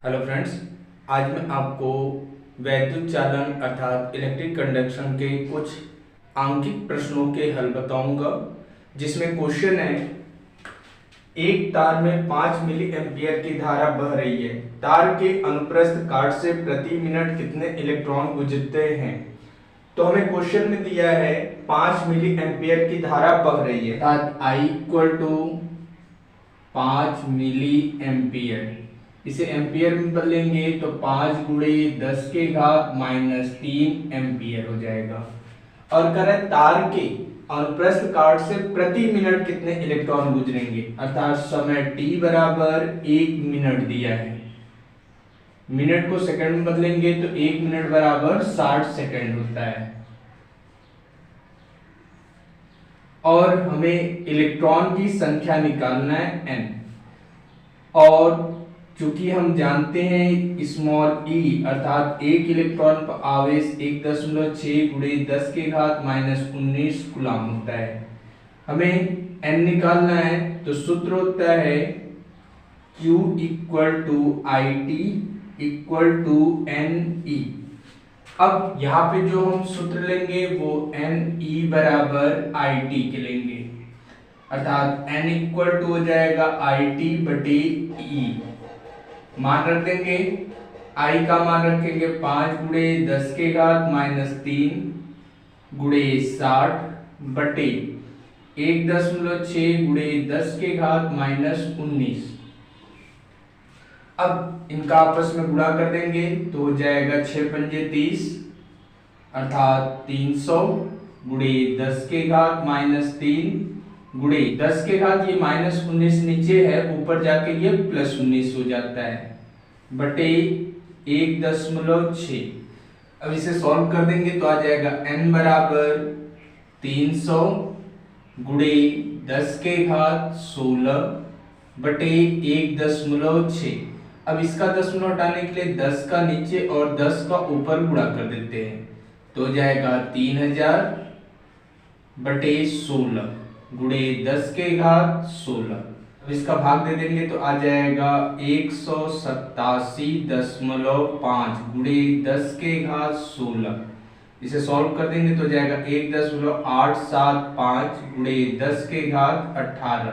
Hello friends, आज मैं आपको वैद्युत चालन अर्थात इलेक्ट्रिक कंडक्शन के कुछ आंकिक प्रश्नों के हल बताऊंगा। जिसमें क्वेश्चन है, एक तार में 5 मिली एम्पियर की धारा बह रही है। तार के अनुप्रस्थ काट से प्रति मिनट कितने इलेक्ट्रॉन गुजरते हैं। तो हमें क्वेश्चन में दिया है 5 मिली एम्पियर की धारा बह रही है अर्थात I equal to 5 milliampere. इसे एम्पियर में बदलेंगे तो 5 गुणे 10 के घात -3 एम्पियर हो जाएगा। और करें तार के अनुप्रस्थ काट से प्रति मिनट कितने इलेक्ट्रॉन गुजरेंगे अर्थात समय t बराबर 1 मिनट दिया है। मिनट को सेकंड में बदलेंगे तो 1 मिनट बराबर 60 सेकंड होता है। और हमें इलेक्ट्रॉन की संख्या निकालना है n। और चूंकि हम जानते हैं स्मॉल e अर्थात एक इलेक्ट्रॉन पर आवेश 1.6 गुणे 10 के घात -19 कूलम होता है। हमें n निकालना है तो सूत्र होता है Q equal to IT equal to NE। अब यहाँ पे जो हम सूत्र लेंगे वो NE बराबर IT के लेंगे अर्थात n इक्वल टू हो जाएगा IT बटे E। मान रख देंगे, I का मान रखेंगे 5 गुणे 10 के घात -3 गुणे 60 बटे 1.6 गुणे 10 के घात -19। अब इनका आपस में गुणा कर देंगे तो हो जाएगा 6 पंजे 30 अर्थात 300 गुणे 10 के घात -3 गुणे 10 के घात ये -19 नीचे है, ऊपर जाके ये +19 हो जाता है बटे 1.6। अब इसे सॉल्व कर देंगे तो आ जाएगा n बराबर 300 गुणे 10 के घात 16 बटे 1.6। अब इसका दशमलव हटाने के लिए 10 का नीचे और 10 का ऊपर गुणा कर देते हैं तो हो जाएगा 3000 बटे 16 गुणे 10 के घात 16। अब इसका भाग दे देंगे तो आ जाएगा 187.5 गुणे 10 के घात 16। इसे सॉल्व कर देंगे तो जाएगा 1.875 गुणे 10 के घात 18।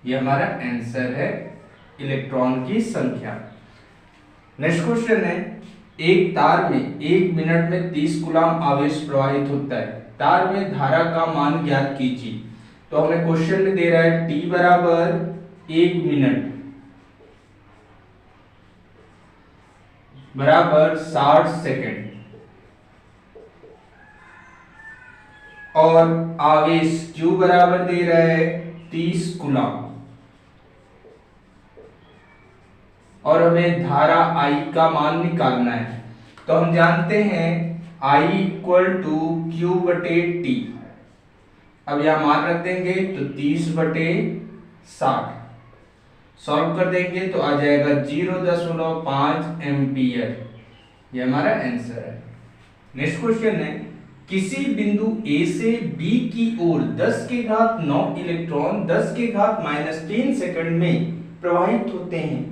ये हमारा आंसर है इलेक्ट्रॉन की संख्या। नेक्स्ट क्वेश्चन है, एक तार में 1 मिनट में 30 कूलम आवेश प्रवाहित होता है। तार में धारा का मान ज्ञात कीजिए। तो हमें क्वेश्चन में दे रहा है t बराबर 1 मिनट बराबर 60 सेकंड और आवेश q बराबर दे रहा है 30 कूलम और हमें धारा I का मान निकालना है। तो हम जानते हैं I इक्वल टू Q बटे T। अब यहां मान रख देंगे तो 30 बटे 60 सॉल्व कर देंगे तो आ जाएगा 0.5 एम्पियर। ये हमारा आंसर है। नेक्स्ट क्वेश्चन है, किसी बिंदु A से B की ओर 10 के घात 9 इलेक्ट्रॉन 10 के घात -3 सेकंड में प्रवाहित होते हैं।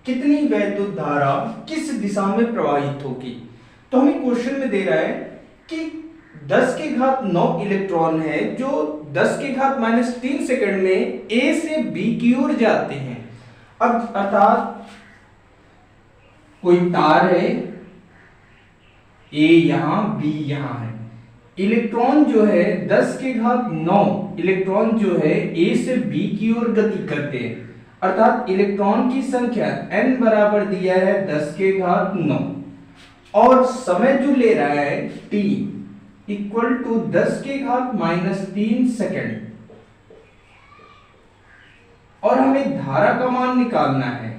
कितनी वैद्युत धारा किस दिशा में प्रवाहित होगी। तो हमें क्वेश्चन में दे रहा है कि 10 के घात 9 इलेक्ट्रॉन है जो 10 के घात -3 सेकंड में A से B की ओर जाते हैं। अब अर्थात कोई तार है, A यहां B यहां है। इलेक्ट्रॉन जो है 10 के घात 9 इलेक्ट्रॉन जो है A से B की ओर गति करते हैं अर्थात इलेक्ट्रॉन की संख्या n बराबर दिया है 10 के घात 9 और समय जो ले रहा है t इक्वल टू 10 के घात -3 सेकंड और हमें धारा का मान निकालना है।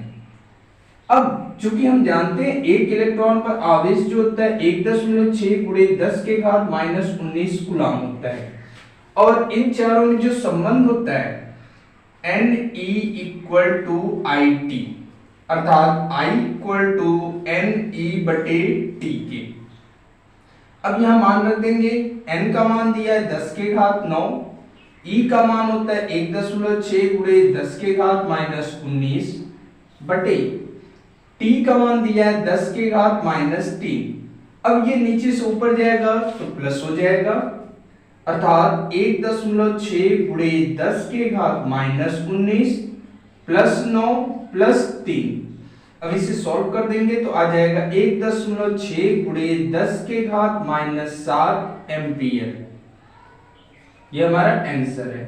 अब चूंकि हम जानते हैं एक इलेक्ट्रॉन पर आवेश जो होता है 1.6 गुणे 10 के घात -19 कूलम होता है और इन चारों में जो संबंध होता है NE इक्वल टू IT अर्थात I इक्वल टू NE बटे T के। अब यहां मान रख देंगे, n का मान दिया है 10 के घात 9, E का मान होता है 1.6 गुणे 10 के घात -19 बटे t का मान दिया है 10 के घात -3। अब ये नीचे से ऊपर जाएगा तो प्लस हो जाएगा, अर्थात 1.6 गुणे 10 के घात -19 प्लस 9 प्लस 3। अब इसे सॉल्व कर देंगे तो आ जाएगा 1.6 गुणे 10 के घात -7 एम्पियर। ये हमारा आंसर है।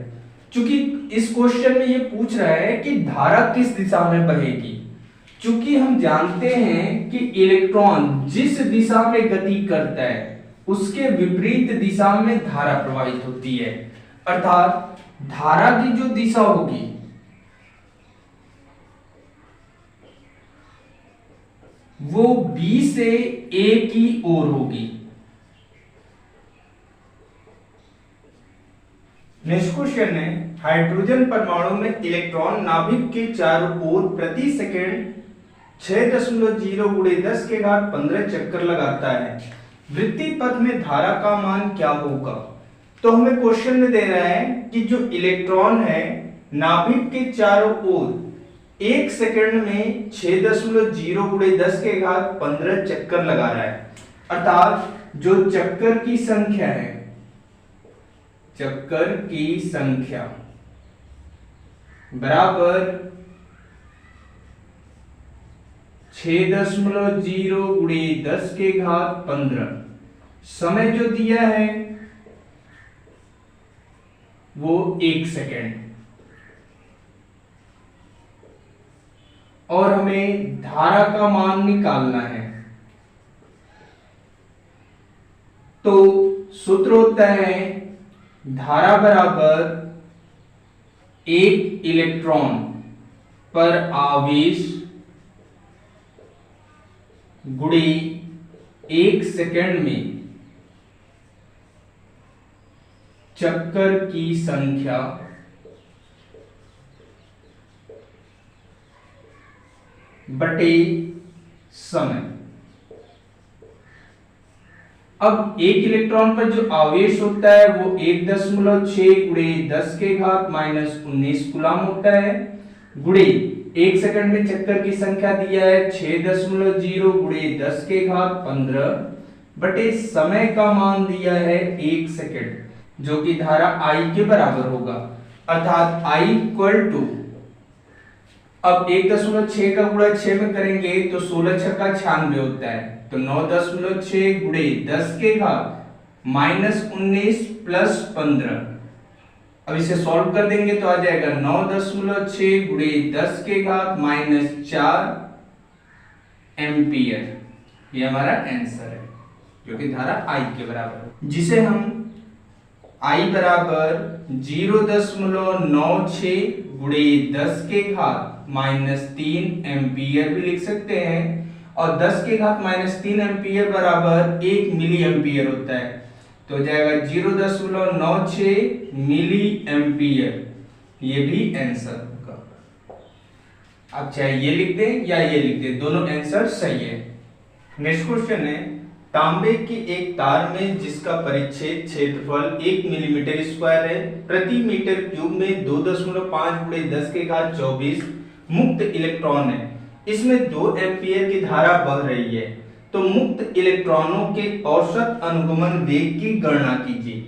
चूंकि इस क्वेश्चन में ये पूछ रहा है कि धारा किस दिशा में बहेगी, चूंकि हम जानते हैं कि इलेक्ट्रॉन जिस दिशा में गति करता है उसके विपरीत दिशा में धारा प्रवाहित होती है, अर्थात धारा की जो दिशा होगी वो B से A की ओर होगी। नेक्स्ट क्वेश्चन है, हाइड्रोजन परमाणु में इलेक्ट्रॉन नाभिक के चारों ओर प्रति सेकंड 6.0 गुणे 10 के घात 15 चक्कर लगाता है। वृत्तीय पथ में धारा का मान क्या होगा? तो हमें क्वेश्चन में दे रहा है कि जो इलेक्ट्रॉन है नाभिक के चारों ओर 1 सेकंड में 6.0 गुणे 10 के घात 15 चक्कर लगा रहा है, अर्थात जो चक्कर की संख्या है, चक्कर की संख्या बराबर 6.0 गुणे 10 के घात 15। समय जो दिया है वो 1 सेकेंड, और हमें धारा का मान निकालना है। तो सूत्र होता है धारा बराबर एक इलेक्ट्रॉन पर आवेश गुणे 1 सेकंड में चक्कर की संख्या बटे समय। अब एक इलेक्ट्रॉन पर जो आवेश होता है वो 1.6 गुणे 10 के घात -19 कूलम होता है, गुणे 1 सेकंड में चक्कर की संख्या दिया है 6.0 गुणे 10 के घात 15 बटे समय का मान दिया है 1 सेकंड, जो कि धारा I के बराबर होगा, अर्थात I इक्वल टू, अब 1.6 का गुणा 6 में करेंगे तो 16 छक्का 96 होता है, तो 9.6 गुणे 10 के घात -19 प्लस 15। अब इसे सॉल्व कर देंगे तो आ जाएगा 9.6 गुणे 10 के घात -4 एम्पियर। ये हमारा आंसर है, जो कि धारा I के बराबर है, जिसे हम I बराबर 0.96 गुणे 10 के घात -3 एम्पियर भी लिख सकते हैं, और 10 के घात -3 एम्पियर बराबर 1 मिली एम्पियर होता है, तो जाएगा 0.96 मिली एम्पियर। ये भी आंसर होगा। आप चाहे ये लिख दें या ये लिख दें, दोनों आंसर सही है। नेक्स्ट क्वेश्चन है, तांबे की एक तार में जिसका परिच्छेद क्षेत्रफल 1 मिलीमीटर स्क्वायर है, प्रति मीटर क्यूब में 2.5 गुणे 10 के घात 24 मुक्त इलेक्ट्रॉन है, इसमें 2 एम्पियर की धारा बह रही है, तो मुक्त इलेक्ट्रॉनों के औसत अनुगमन वेग की गणना कीजिए।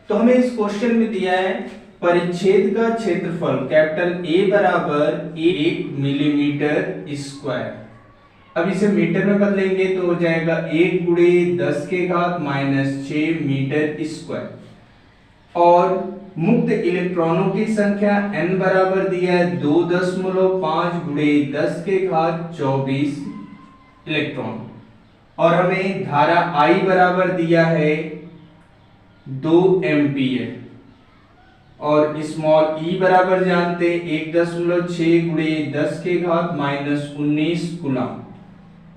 तो हमें इस क्वेश्चन में दिया है परिच्छेद का क्षेत्रफल कैपिटल A बराबर 1 मिलीमीटर स्क्वायर। अब इसे मीटर में बदलेंगे तो हो जाएगा 1 गुणे 10 के घात -6 मीटर स्क्वायर, और मुक्त इलेक्ट्रॉनों की संख्या n बराबर दिया है 2.5 गुणे 10 के घात 24 इलेक्ट्रॉन, और हमें धारा I बराबर दिया है 2 एम्पियर, और स्मॉल e बराबर जानते 1.6 गुणे 10 के घात -19 कूलम,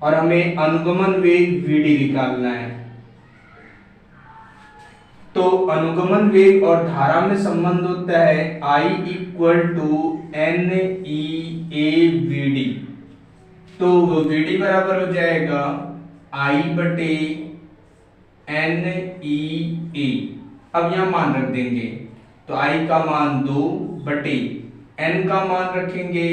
और हमें अनुगमन वेग vd निकालना है। तो अनुगमन वेग और धारा में संबंध होता है I इक्वल टू NEAVD, तो vd बराबर हो जाएगा I बटे NEA। अब यहां मान रख देंगे तो I का मान 2 बटे n का मान रखेंगे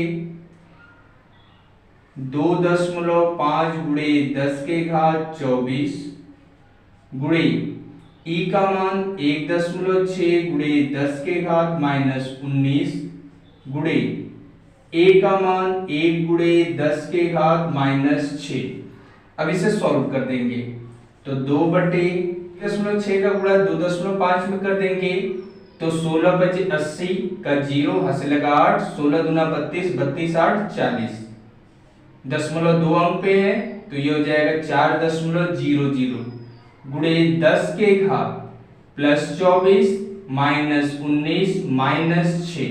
2.5 गुणे 10 के घात 24 गुणे ई का मान 1.6 गुणे 10 के घात -19 गुणे ए का मान 1 गुणे 10 के घात -6। अब इसे सॉल्व कर देंगे तो 2/6 का गुणा 2.5 में कर देंगे तो 16 बचे 80 का 0 हासिल लगा 8, 16 दूना 32, 32 8 40। 0.2 अंक पे है तो ये हो जाएगा 4.00 गुणे 10 के घात +24 -19 -6।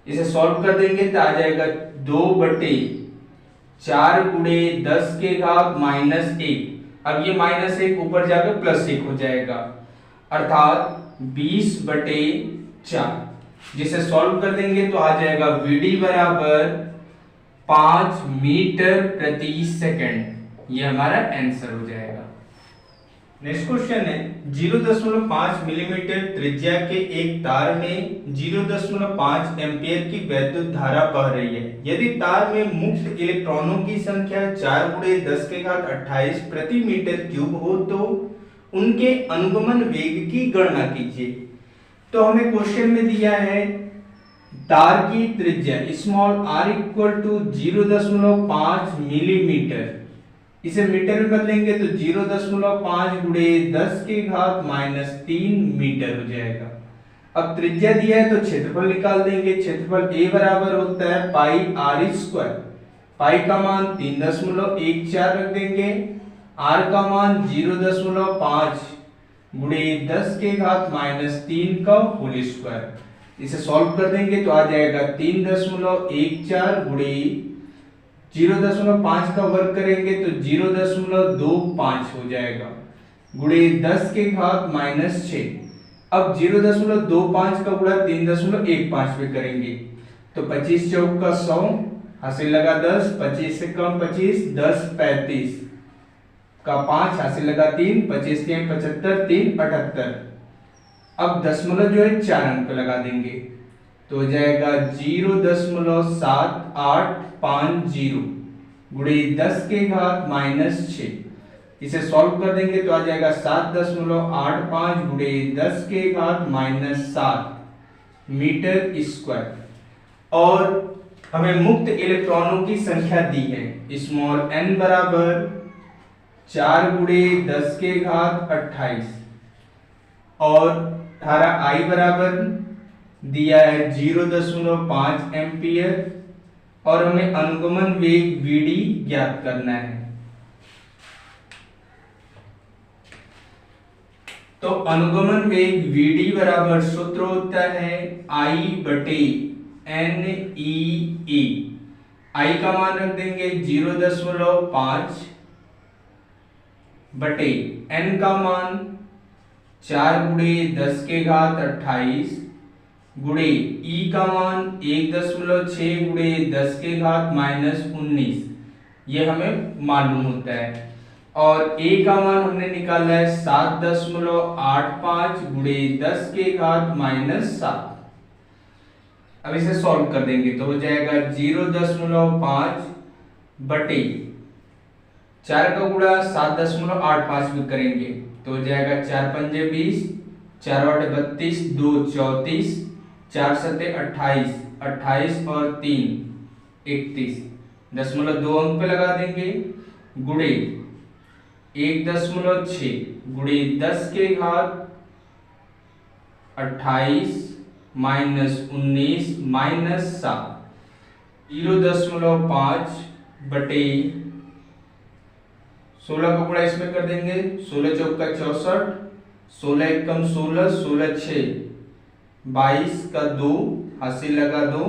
इसे सॉल्व कर देंगे तो आ जाएगा 2/4 गुणे 10 के घात -1। अब ये -1 ऊपर जाकर +1 हो जाएगा अर्थात 20/4। जिसे सॉल्व कर देंगे तो आ जाएगा VD बराबर 5 मीटर प्रति सेकंड। ये हमारा आंसर हो जाएगा। नेक्स्ट क्वेश्चन है 0.5 मिलीमीटर त्रिज्या के एक तार में 0.5 एम्पीयर की वैद्युत धारा बह रही है। यदि तार में मुक्त इलेक्ट्रॉनों की संख्या 4 गुणे 10 के घात 28 प्रति मीटर क्यूब हो तो उनके अनुगमन वेग की गणना कीजिए। तो हमें क्वेश्चन में दिया है तार की त्रिज्या small r equal to 0.5 millimetre. इसे मीटर में बदलेंगे तो 0.5 गुणे 10 के घात -3 मीटर हो जाएगा। अब त्रिज्या दिया है तो क्षेत्रफल निकाल देंगे। क्षेत्रफल A बराबर होता है पाई r स्क्वायर। पाई का मान 3.14 रख देंगे, r का मान 0.5 गुणे 10 के घात -3 का होल स्क्वायर। इसे सॉल्व कर देंगे तो आ जाएगा 3.14 गुणे 0.5 का वर्ग करेंगे तो 0.25 हो जाएगा गुणे 10 के घात -6। अब 0.25 का गुणा 3.15 पे करेंगे तो 25 चौक का 100 हासिल लगा 10, 25 से कम 25, 10 35 का 5 हासिल लगा 3, 25 के 75, 3 78। अब दशमलव जो है 4 अंक पे लगा देंगे तो हो जाएगा 0.7850 गुणे 10 के घात -6। इसे सॉल्व कर देंगे तो आ जाएगा 7.85 गुणे 10 के घात -7 मीटर स्क्वायर। और हमें मुक्त इलेक्ट्रॉनों की संख्या दी है स्मॉल n बराबर 4 गुणे 10 के घात 28 और धारा I बराबर दिया है 0.5 एम्पियर और हमें अनुगमन वेग VD ज्ञात करना है। तो अनुगमन वेग VD बराबर सूत्र होता है I/NEA। I का मान रख देंगे 0.5 बटे N का मान 4 गुणे 10 के घात 28 गुणे ई का मान 1.6 गुणे 10 के घात -19। ये हमें मालूम होता है और ए का मान हमने निकाला है 7.85 गुणे 10 के घात -7। अब इसे सॉल्व कर देंगे तो हो जाएगा 0.5 बटे 4 का गुणा 7.85 में करेंगे तो हो जाएगा 4 पंजे 20, 4 8 32, 2 34, 4 7 28, 28 और 3 31। 0.2 अंक पे लगा देंगे गुणे 1.6 गुणे 10 के घात 28 -19 -7 0.5 बटे 16 का गुणा इसमें कर देंगे 16 चौक का 64, 16 एकम 16, 16 6 22 का 2 हासिल लगा 2,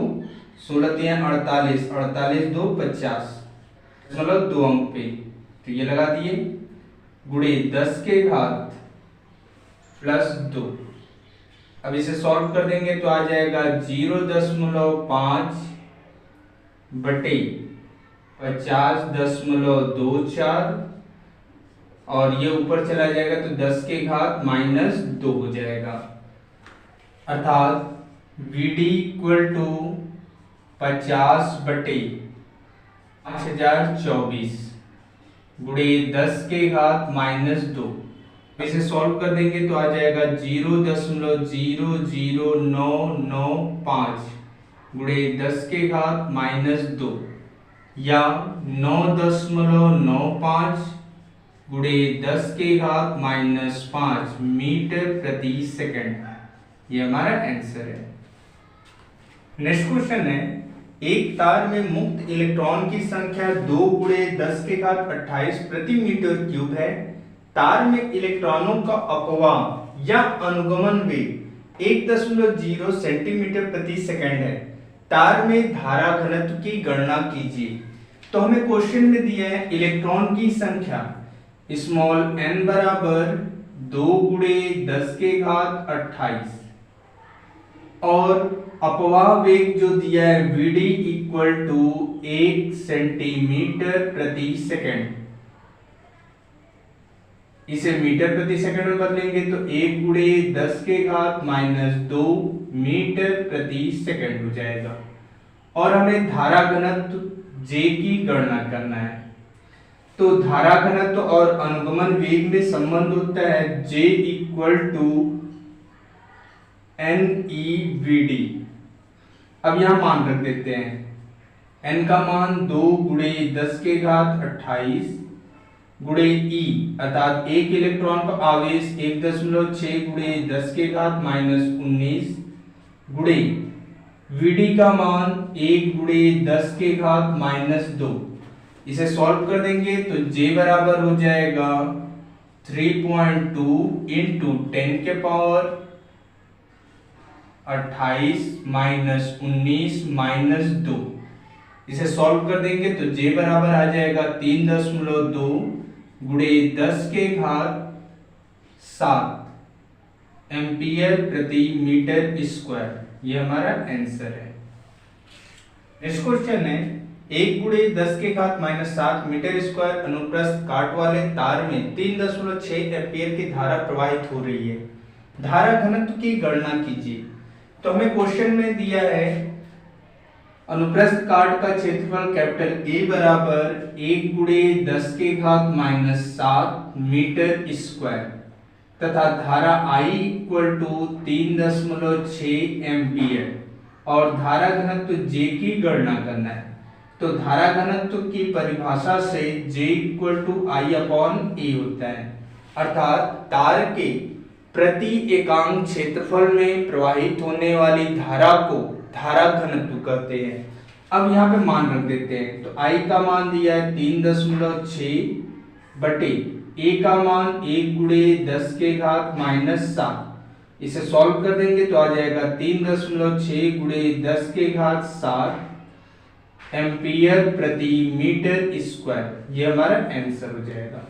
16 3 48, 48 2 50 2 अंक पे तो ये लगा दिए गुणे 10 के घात +2। अब इसे सॉल्व कर देंगे तो आ जाएगा 0.5 बटे 50.24 और ये ऊपर चला जाएगा तो 10 के घात -2 हो जाएगा अर्थात VD इक्वल टू 50 बटे 5024 गुणे 10 के घात -2। इसे सॉल्व कर देंगे तो आ जाएगा 0.00995 गुणे 10 के घात -2 या 9.95 गुणे 10 के घात -5 मीटर प्रति सेकंड। ये हमारा आंसर है। नेक्स्ट क्वेश्चन है, एक तार में मुक्त इलेक्ट्रॉन की संख्या 2 गुणे 10 के घात 28 प्रति मीटर क्यूब है। तार में इलेक्ट्रॉनों का अपवाह या अनुगमन वेग 1.0 सेंटीमीटर प्रति सेकंड है। तार में धारा घनत्व की गणना कीजिए। तो हमें क्वेश्चन में दिया है इलेक्ट्रॉन की संख्या स्मॉल n बराबर 2 गुणे 10 के घात 28 और अपवाह वेग जो दिया है vd इक्वल टू 1 सेंटीमीटर प्रति सेकंड। इसे मीटर प्रति सेकंड में बदलेंगे तो 1 गुणे 10 के घात -2 मीटर प्रति सेकंड हो जाएगा। और हमें धारा घनत्व J की गणना करना है। तो धारा घनत्व और अनुगमन वेग में संबंध होता है J इक्वल टू NEVD। अब यहां मान रख देते हैं, n का मान 2 गुणे 10 के घात 28 गुणे E अर्थात एक इलेक्ट्रॉन का आवेश 1.6 गुणे 10 के घात -19 गुणे Vd का मान 1 गुणे 10 के घात -2। इसे सॉल्व कर देंगे तो J बराबर हो जाएगा 3.2 इंटू 10 के पावर 28 -19 -2। इसे सॉल्व कर देंगे तो J बराबर आ जाएगा 3.2 गुणे 10 के घात 7 एम्पियर प्रति मीटर स्क्वायर। ये हमारा आंसर है। नेक्स्ट क्वेश्चन है, 1 गुणे 10 के घात -7 मीटर स्क्वायर अनुप्रस्थ काट वाले तार में 3.6 एम्पियर की धारा प्रवाहित हो रही है। धारा घनत्व की गणना कीजिए। तो हमें क्वेश्चन में दिया है अनुप्रस्थ काट का क्षेत्रफल कैपिटल A बराबर 1 गुणे 10 के घात -7 मीटर स्क्वायर तथा धारा I इक्वल टू 3.6 एम्पियर और धारा घनत्व J की गणना करना है। तो धारा घनत्व की परिभाषा से J equal to I upon A होता है, अर्थात तार के प्रति एकांक क्षेत्रफल में प्रवाहित होने वाली धारा को धारा घनत्व कहते हैं। अब यहाँ पे मान रख देते हैं। तो I का मान दिया है 3.6 बटे A का मान 1 गुणे 10 के घात -7। इसे सॉल्व कर देंगे तो आ जाएगा 3.6 गुणे 10 के घात 7 एम्पियर प्रति मीटर स्क्वायर। ये हमारा आंसर हो जाएगा।